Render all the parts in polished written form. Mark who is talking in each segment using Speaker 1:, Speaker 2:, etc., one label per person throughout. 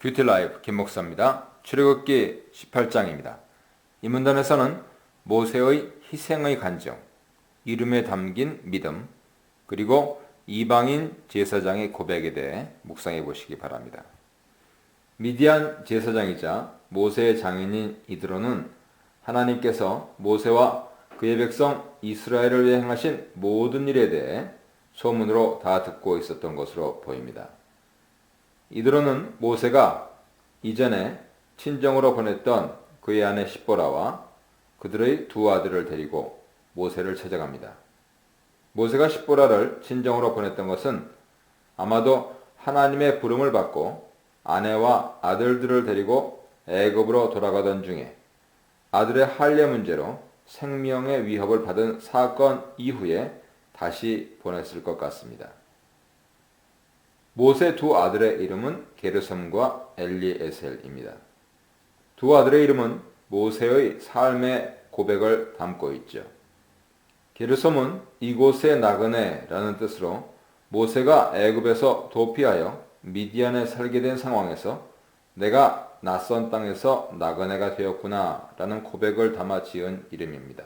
Speaker 1: 뷰티라이프 김목사입니다. 출애굽기 18장입니다. 이 문단에서는 모세의 희생의 간증, 이름에 담긴 믿음, 그리고 이방인 제사장의 고백에 대해 묵상해 보시기 바랍니다. 미디안 제사장이자 모세의 장인인 이드로는 하나님께서 모세와 그의 백성 이스라엘을 위해 행하신 모든 일에 대해 소문으로 다 듣고 있었던 것으로 보입니다. 이드로는 모세가 이전에 친정으로 보냈던 그의 아내 십보라와 그들의 두 아들을 데리고 모세를 찾아갑니다. 모세가 십보라를 친정으로 보냈던 것은 아마도 하나님의 부름을 받고 아내와 아들들을 데리고 애굽으로 돌아가던 중에 아들의 할례 문제로 생명의 위협을 받은 사건 이후에 다시 보냈을 것 같습니다. 모세 두 아들의 이름은 게르솜과 엘리에셀입니다. 두 아들의 이름은 모세의 삶의 고백을 담고 있죠. 게르솜은 이곳의 나그네라는 뜻으로 모세가 애굽에서 도피하여 미디안에 살게 된 상황에서 내가 낯선 땅에서 나그네가 되었구나 라는 고백을 담아 지은 이름입니다.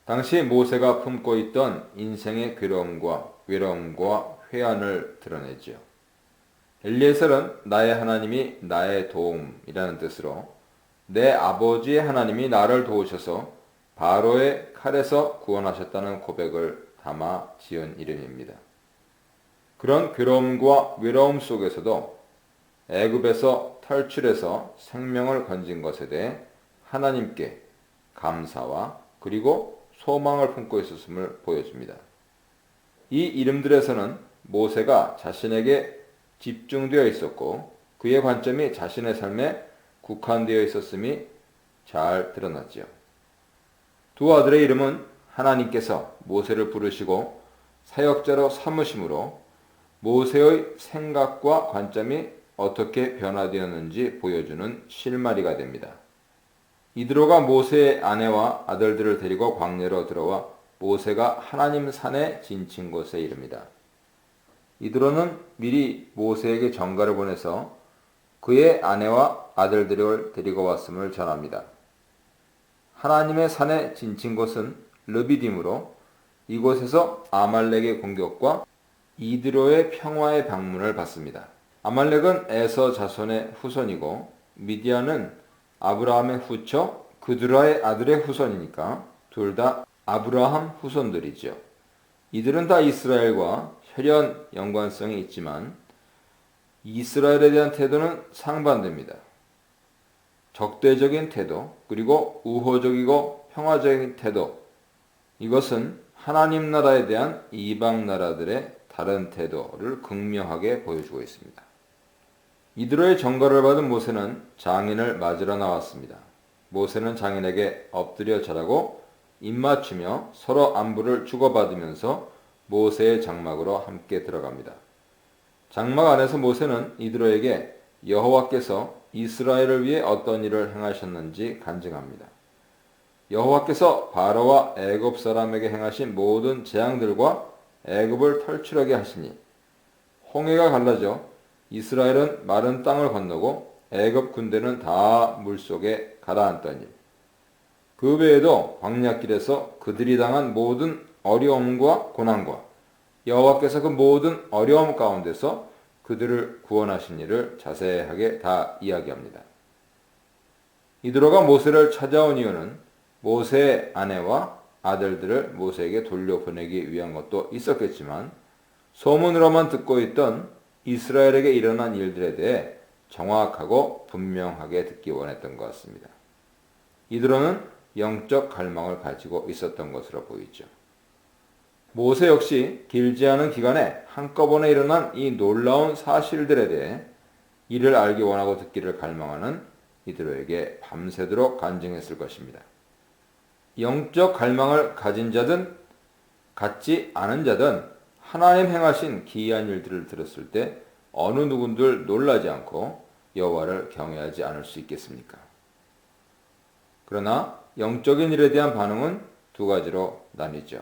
Speaker 1: 당시 모세가 품고 있던 인생의 괴로움과 외로움과 회한을 드러내지요. 엘리에셀은 나의 하나님이 나의 도움이라는 뜻으로 내 아버지의 하나님이 나를 도우셔서 바로의 칼에서 구원하셨다는 고백을 담아 지은 이름입니다. 그런 괴로움과 외로움 속에서도 애굽에서 탈출해서 생명을 건진 것에 대해 하나님께 감사와 그리고 소망을 품고 있었음을 보여줍니다. 이 이름들에서는 모세가 자신에게 집중되어 있었고 그의 관점이 자신의 삶에 국한되어 있었음이 잘 드러났지요. 두 아들의 이름은 하나님께서 모세를 부르시고 사역자로 삼으심으로 모세의 생각과 관점이 어떻게 변화되었는지 보여주는 실마리가 됩니다. 이드로가 모세의 아내와 아들들을 데리고 광야로 들어와 모세가 하나님 산에 지친 곳에 이릅니다. 이드로는 미리 모세에게 전가를 보내서 그의 아내와 아들들을 데리고 왔음을 전합니다. 하나님의 산에 지친 곳은 르비딤으로 이곳에서 아말렉의 공격과 이드로의 평화의 방문을 받습니다. 아말렉은 에서 자손의 후손이고 미디안은 아브라함의 후처 그드라의 아들의 후손이니까 둘 다 아브라함 후손들이죠. 이들은 다 이스라엘과 혈연 연관성이 있지만 이스라엘에 대한 태도는 상반됩니다. 적대적인 태도 그리고 우호적이고 평화적인 태도 이것은 하나님 나라에 대한 이방 나라들의 다른 태도를 극명하게 보여주고 있습니다. 이드로의 전가를 받은 모세는 장인을 맞으러 나왔습니다. 모세는 장인에게 엎드려 절하고 입맞추며 서로 안부를 주고받으면서 모세의 장막으로 함께 들어갑니다. 장막 안에서 모세는 이드로에게 여호와께서 이스라엘을 위해 어떤 일을 행하셨는지 간증합니다. 여호와께서 바로와 애굽 사람에게 행하신 모든 재앙들과 애굽을 탈출하게 하시니 홍해가 갈라져 이스라엘은 마른 땅을 건너고 애굽 군대는 다 물속에 가라앉던 일. 그 외에도 광야길에서 그들이 당한 모든 어려움과 고난과 여호와께서 그 모든 어려움 가운데서 그들을 구원하신 일을 자세하게 다 이야기합니다. 이드로가 모세를 찾아온 이유는 모세의 아내와 아들들을 모세에게 돌려보내기 위한 것도 있었겠지만 소문으로만 듣고 있던 이스라엘에게 일어난 일들에 대해 정확하고 분명하게 듣기 원했던 것 같습니다. 이드로는 영적 갈망을 가지고 있었던 것으로 보이죠. 모세 역시 길지 않은 기간에 한꺼번에 일어난 이 놀라운 사실들에 대해 이를 알기 원하고 듣기를 갈망하는 이드로에게 밤새도록 간증했을 것입니다. 영적 갈망을 가진 자든 갖지 않은 자든 하나님 행하신 기이한 일들을 들었을 때 어느 누군들 놀라지 않고 여호와를 경외하지 않을 수 있겠습니까? 그러나 영적인 일에 대한 반응은 두 가지로 나뉘죠.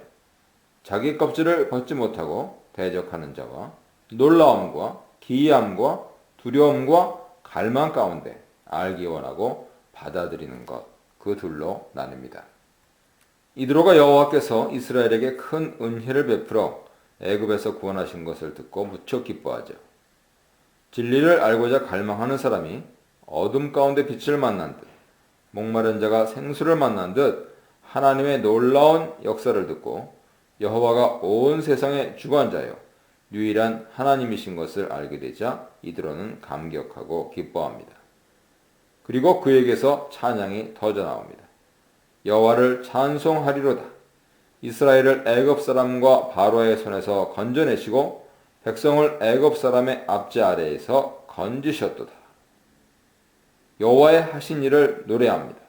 Speaker 1: 자기 껍질을 벗지 못하고 대적하는 자와 놀라움과 기이함과 두려움과 갈망 가운데 알기 원하고 받아들이는 것, 그 둘로 나뉩니다. 이드로가 여호와께서 이스라엘에게 큰 은혜를 베풀어 애굽에서 구원하신 것을 듣고 무척 기뻐하죠. 진리를 알고자 갈망하는 사람이 어둠 가운데 빛을 만난 듯, 목마른 자가 생수를 만난 듯 하나님의 놀라운 역사를 듣고 여호와가 온 세상의 주관자요 유일한 하나님이신 것을 알게 되자 이드로는 감격하고 기뻐합니다. 그리고 그에게서 찬양이 터져나옵니다. 여호와를 찬송하리로다. 이스라엘을 애굽 사람과 바로의 손에서 건져내시고 백성을 애굽 사람의 압제 아래에서 건지셨도다. 여호와의 하신 일을 노래합니다.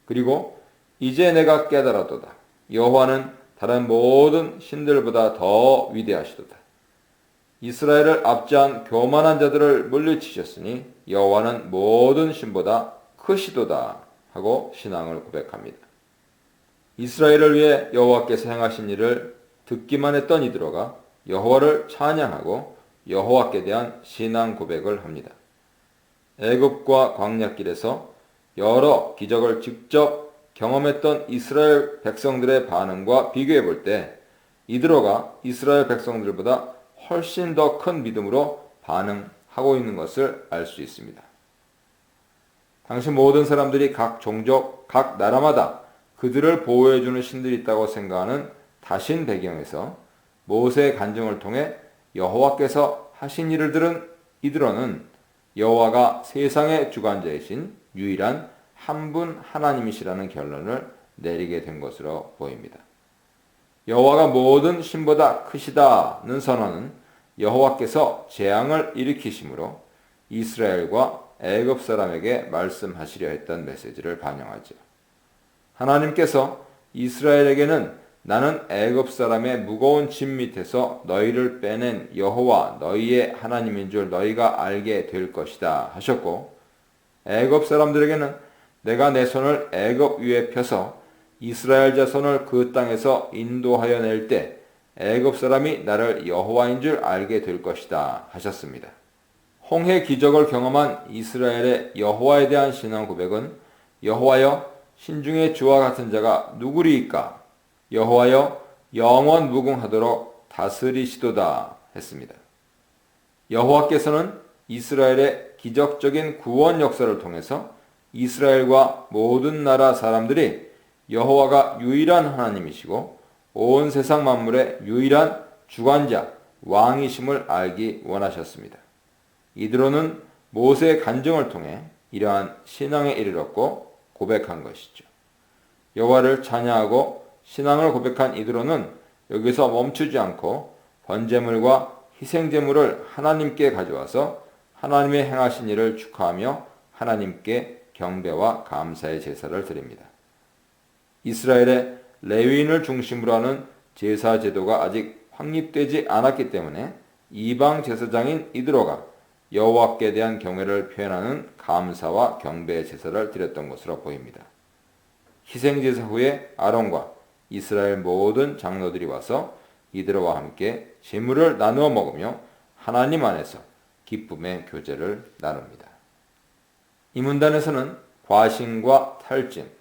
Speaker 1: 그리고 이제 내가 깨달았도다. 여호와는 다른 모든 신들보다 더 위대하시도다. 이스라엘을 압제한 교만한 자들을 물리치셨으니 여호와는 모든 신보다 크시도다 하고 신앙을 고백합니다. 이스라엘을 위해 여호와께서 행하신 일을 듣기만 했던 이드로가 여호와를 찬양하고 여호와께 대한 신앙 고백을 합니다. 애굽과 광야길에서 여러 기적을 직접 경험했던 이스라엘 백성들의 반응과 비교해 볼 때 이드로가 이스라엘 백성들보다 훨씬 더 큰 믿음으로 반응하고 있는 것을 알 수 있습니다. 당시 모든 사람들이 각 종족, 각 나라마다 그들을 보호해주는 신들이 있다고 생각하는 다신 배경에서 모세의 간증을 통해 여호와께서 하신 일을 들은 이드로는 여호와가 세상의 주관자이신 유일한 한 분 하나님이시라는 결론을 내리게 된 것으로 보입니다. 여호와가 모든 신보다 크시다는 선언은 여호와께서 재앙을 일으키심으로 이스라엘과 애굽 사람에게 말씀하시려 했던 메시지를 반영하죠. 하나님께서 이스라엘에게는 나는 애굽 사람의 무거운 짐 밑에서 너희를 빼낸 여호와 너희의 하나님인 줄 너희가 알게 될 것이다 하셨고, 애굽 사람들에게는 내가 내 손을 애굽 위에 펴서 이스라엘 자손을 그 땅에서 인도하여 낼 때 애굽 사람이 나를 여호와인 줄 알게 될 것이다 하셨습니다. 홍해 기적을 경험한 이스라엘의 여호와에 대한 신앙 고백은 여호와여 신중의 주와 같은 자가 누구리이까? 여호와여 영원 무궁하도록 다스리시도다 했습니다. 여호와께서는 이스라엘의 기적적인 구원 역사를 통해서 이스라엘과 모든 나라 사람들이 여호와가 유일한 하나님이시고 온 세상 만물의 유일한 주관자, 왕이심을 알기 원하셨습니다. 이드로는 모세의 간증을 통해 이러한 신앙에 이르렀고 고백한 것이죠. 여호와를 찬양하고 신앙을 고백한 이드로는 여기서 멈추지 않고 번제물과 희생제물을 하나님께 가져와서 하나님의 행하신 일을 축하하며 하나님께 경배와 감사의 제사를 드립니다. 이스라엘의 레위인을 중심으로 하는 제사 제도가 아직 확립되지 않았기 때문에 이방 제사장인 이드로가 여호와께 대한 경외를 표현하는 감사와 경배의 제사를 드렸던 것으로 보입니다. 희생제사 후에 아론과 이스라엘 모든 장로들이 와서 이드로와 함께 제물을 나누어 먹으며 하나님 안에서 기쁨의 교제를 나눕니다. 이 문단에서는 과신과 탈진,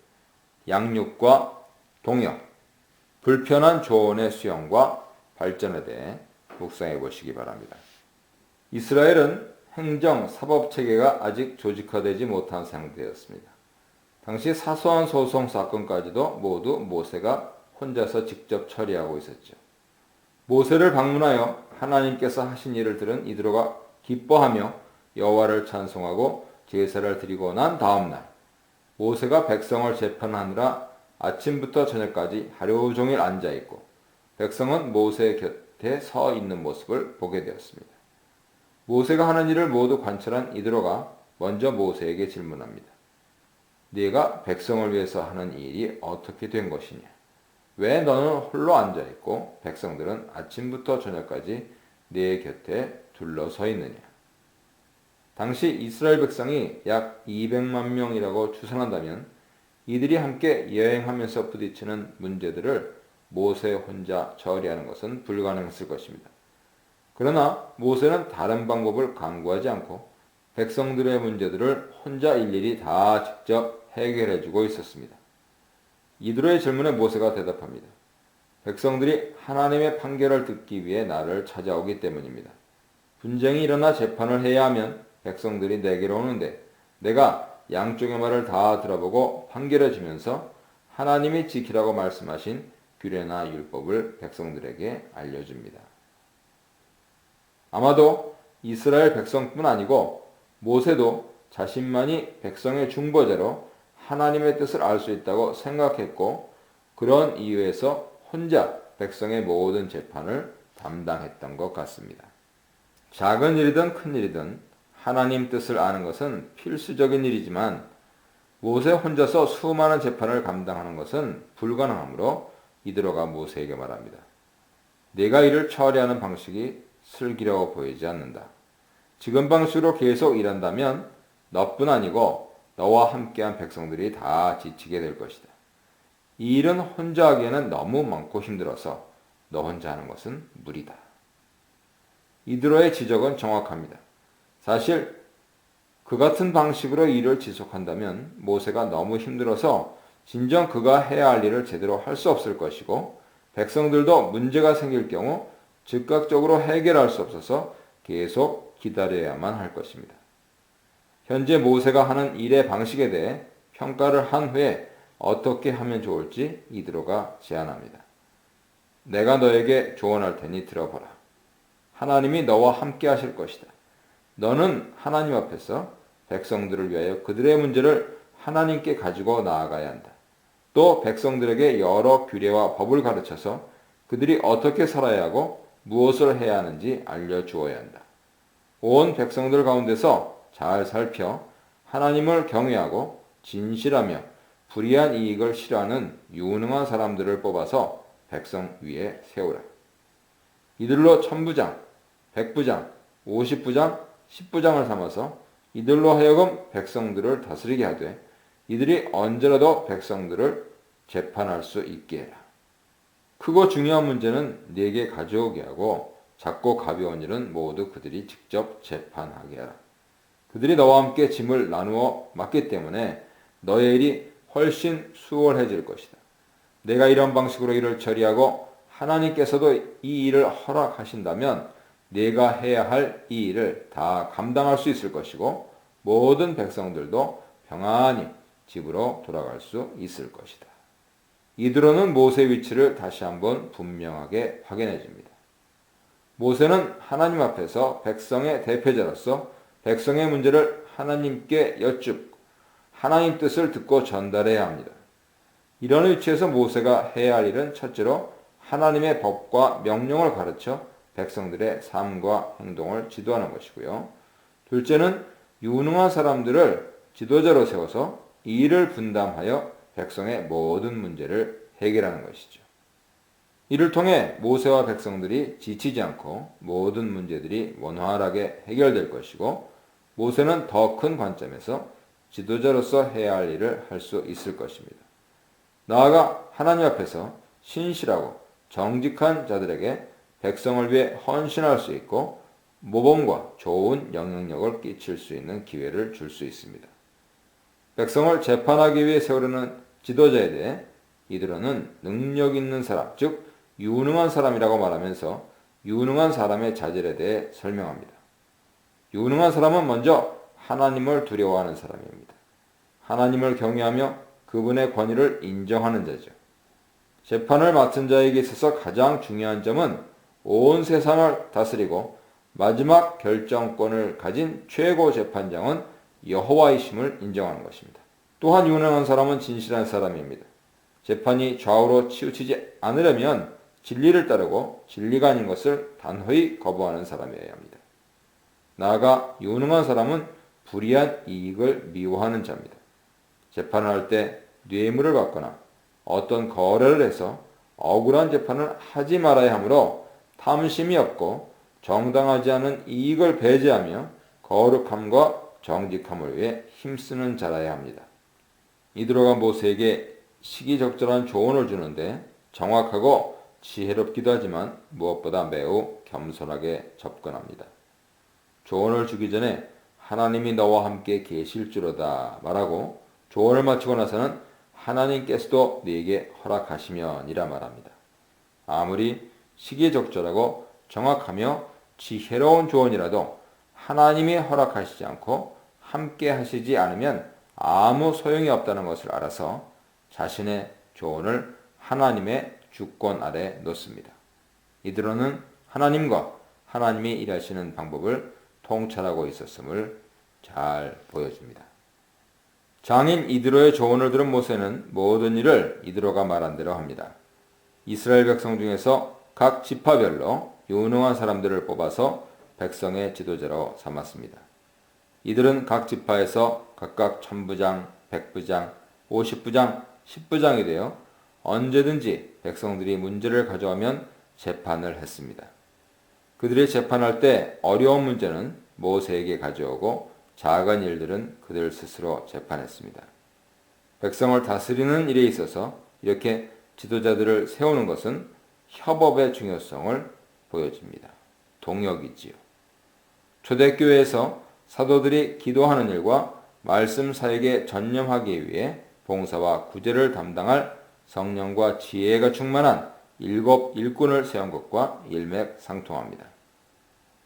Speaker 1: 양육과 동역, 불편한 조언의 수용과 발전에 대해 묵상해 보시기 바랍니다. 이스라엘은 행정, 사법 체계가 아직 조직화되지 못한 상태였습니다. 당시 사소한 소송 사건까지도 모두 모세가 혼자서 직접 처리하고 있었죠. 모세를 방문하여 하나님께서 하신 일을 들은 이드로가 기뻐하며 여호와를 찬송하고 제사를 드리고 난 다음 날 모세가 백성을 재판하느라 아침부터 저녁까지 하루 종일 앉아 있고 백성은 모세 곁에 서 있는 모습을 보게 되었습니다. 모세가 하는 일을 모두 관찰한 이드로가 먼저 모세에게 질문합니다. 네가 백성을 위해서 하는 일이 어떻게 된 것이냐? 왜 너는 홀로 앉아 있고 백성들은 아침부터 저녁까지 네 곁에 둘러서 있느냐? 당시 이스라엘 백성이 약 200만 명이라고 추산한다면 이들이 함께 여행하면서 부딪히는 문제들을 모세 혼자 처리하는 것은 불가능했을 것입니다. 그러나 모세는 다른 방법을 강구하지 않고 백성들의 문제들을 혼자 일일이 다 직접 해결해주고 있었습니다. 이드로의 질문에 모세가 대답합니다. 백성들이 하나님의 판결을 듣기 위해 나를 찾아오기 때문입니다. 분쟁이 일어나 재판을 해야 하면 백성들이 내게로 오는데 내가 양쪽의 말을 다 들어보고 판결해 주면서 하나님이 지키라고 말씀하신 규례나 율법을 백성들에게 알려줍니다. 아마도 이스라엘 백성뿐 아니고 모세도 자신만이 백성의 중보자로 하나님의 뜻을 알 수 있다고 생각했고 그런 이유에서 혼자 백성의 모든 재판을 담당했던 것 같습니다. 작은 일이든 큰 일이든 하나님 뜻을 아는 것은 필수적인 일이지만 모세 혼자서 수많은 재판을 감당하는 것은 불가능하므로 이드로가 모세에게 말합니다. 내가 이를 처리하는 방식이 슬기로워 보이지 않는다. 지금 방식으로 계속 일한다면 너뿐 아니고 너와 함께한 백성들이 다 지치게 될 것이다. 이 일은 혼자 하기에는 너무 많고 힘들어서 너 혼자 하는 것은 무리다. 이드로의 지적은 정확합니다. 사실 그 같은 방식으로 일을 지속한다면 모세가 너무 힘들어서 진정 그가 해야 할 일을 제대로 할 수 없을 것이고 백성들도 문제가 생길 경우 즉각적으로 해결할 수 없어서 계속 기다려야만 할 것입니다. 현재 모세가 하는 일의 방식에 대해 평가를 한 후에 어떻게 하면 좋을지 이드로가 제안합니다. 내가 너에게 조언할 테니 들어보라. 하나님이 너와 함께 하실 것이다. 너는 하나님 앞에서 백성들을 위하여 그들의 문제를 하나님께 가지고 나아가야 한다. 또 백성들에게 여러 규례와 법을 가르쳐서 그들이 어떻게 살아야 하고 무엇을 해야 하는지 알려주어야 한다. 온 백성들 가운데서 잘 살펴 하나님을 경외하고 진실하며 불의한 이익을 싫어하는 유능한 사람들을 뽑아서 백성 위에 세우라. 이들로 1000부장, 100부장, 50부장, 10부장을 삼아서 이들로 하여금 백성들을 다스리게 하되 이들이 언제라도 백성들을 재판할 수 있게 해라. 크고 중요한 문제는 네게 가져오게 하고 작고 가벼운 일은 모두 그들이 직접 재판하게 하라. 그들이 너와 함께 짐을 나누어 맡기 때문에 너의 일이 훨씬 수월해질 것이다. 내가 이런 방식으로 일을 처리하고 하나님께서도 이 일을 허락하신다면 내가 해야 할 이 일을 다 감당할 수 있을 것이고 모든 백성들도 평안히 집으로 돌아갈 수 있을 것이다. 이드로는 모세의 위치를 다시 한번 분명하게 확인해 줍니다. 모세는 하나님 앞에서 백성의 대표자로서 백성의 문제를 하나님께 여쭙고 하나님 뜻을 듣고 전달해야 합니다. 이런 위치에서 모세가 해야 할 일은 첫째로 하나님의 법과 명령을 가르쳐 백성들의 삶과 행동을 지도하는 것이고요. 둘째는 유능한 사람들을 지도자로 세워서 이 일을 분담하여 백성의 모든 문제를 해결하는 것이죠. 이를 통해 모세와 백성들이 지치지 않고 모든 문제들이 원활하게 해결될 것이고 모세는 더 큰 관점에서 지도자로서 해야 할 일을 할 수 있을 것입니다. 나아가 하나님 앞에서 신실하고 정직한 자들에게 백성을 위해 헌신할 수 있고 모범과 좋은 영향력을 끼칠 수 있는 기회를 줄 수 있습니다. 백성을 재판하기 위해 세우려는 지도자에 대해 이드로는 능력 있는 사람, 즉 유능한 사람이라고 말하면서 유능한 사람의 자질에 대해 설명합니다. 유능한 사람은 먼저 하나님을 두려워하는 사람입니다. 하나님을 경외하며 그분의 권위를 인정하는 자죠. 재판을 맡은 자에게 있어서 가장 중요한 점은 온 세상을 다스리고 마지막 결정권을 가진 최고 재판장은 여호와이심을 인정하는 것입니다. 또한 유능한 사람은 진실한 사람입니다. 재판이 좌우로 치우치지 않으려면 진리를 따르고 진리가 아닌 것을 단호히 거부하는 사람이어야 합니다. 나아가 유능한 사람은 불의한 이익을 미워하는 자입니다. 재판을 할 때 뇌물을 받거나 어떤 거래를 해서 억울한 재판을 하지 말아야 하므로 탐심이 없고 정당하지 않은 이익을 배제하며 거룩함과 정직함을 위해 힘쓰는 자라야 합니다. 이드로가 모세에게 시기적절한 조언을 주는데 정확하고 지혜롭기도 하지만 무엇보다 매우 겸손하게 접근합니다. 조언을 주기 전에 하나님이 너와 함께 계실지로다 말하고 조언을 마치고 나서는 하나님께서도 네게 허락하시면이라 말합니다. 아무리 시기적절하고 정확하며 지혜로운 조언이라도 하나님이 허락하시지 않고 함께 하시지 않으면 아무 소용이 없다는 것을 알아서 자신의 조언을 하나님의 주권 아래 놓습니다. 이드로는 하나님과 하나님이 일하시는 방법을 통찰하고 있었음을 잘 보여줍니다. 장인 이드로의 조언을 들은 모세는 모든 일을 이드로가 말한 대로 합니다. 이스라엘 백성 중에서 각 지파별로 유능한 사람들을 뽑아서 백성의 지도자로 삼았습니다. 이들은 각 지파에서 각각 1000부장, 100부장, 50부장, 10부장이 되어 언제든지 백성들이 문제를 가져오면 재판을 했습니다. 그들이 재판할 때 어려운 문제는 모세에게 가져오고 작은 일들은 그들 스스로 재판했습니다. 백성을 다스리는 일에 있어서 이렇게 지도자들을 세우는 것은 협업의 중요성을 보여줍니다. 동역이지요. 초대교회에서 사도들이 기도하는 일과 말씀 사역에 전념하기 위해 봉사와 구제를 담당할 성령과 지혜가 충만한 7 일꾼을 세운 것과 일맥상통합니다.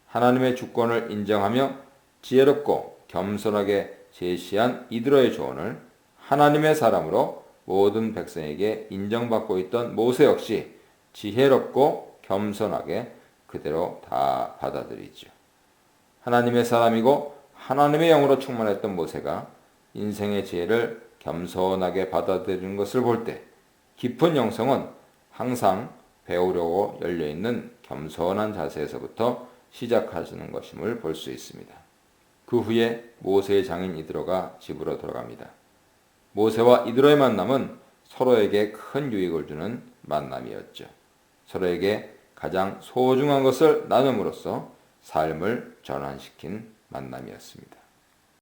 Speaker 1: 하나님의 주권을 인정하며 지혜롭고 겸손하게 제시한 이드로의 조언을 하나님의 사람으로 모든 백성에게 인정받고 있던 모세 역시 지혜롭고 겸손하게 그대로 다 받아들이죠. 하나님의 사람이고 하나님의 영으로 충만했던 모세가 인생의 지혜를 겸손하게 받아들이는 것을 볼 때 깊은 영성은 항상 배우려고 열려있는 겸손한 자세에서부터 시작하시는 것임을 볼 수 있습니다. 그 후에 모세의 장인 이드로가 집으로 돌아갑니다. 모세와 이드로의 만남은 서로에게 큰 유익을 주는 만남이었죠. 서로에게 가장 소중한 것을 나눔으로써 삶을 전환시킨 만남이었습니다.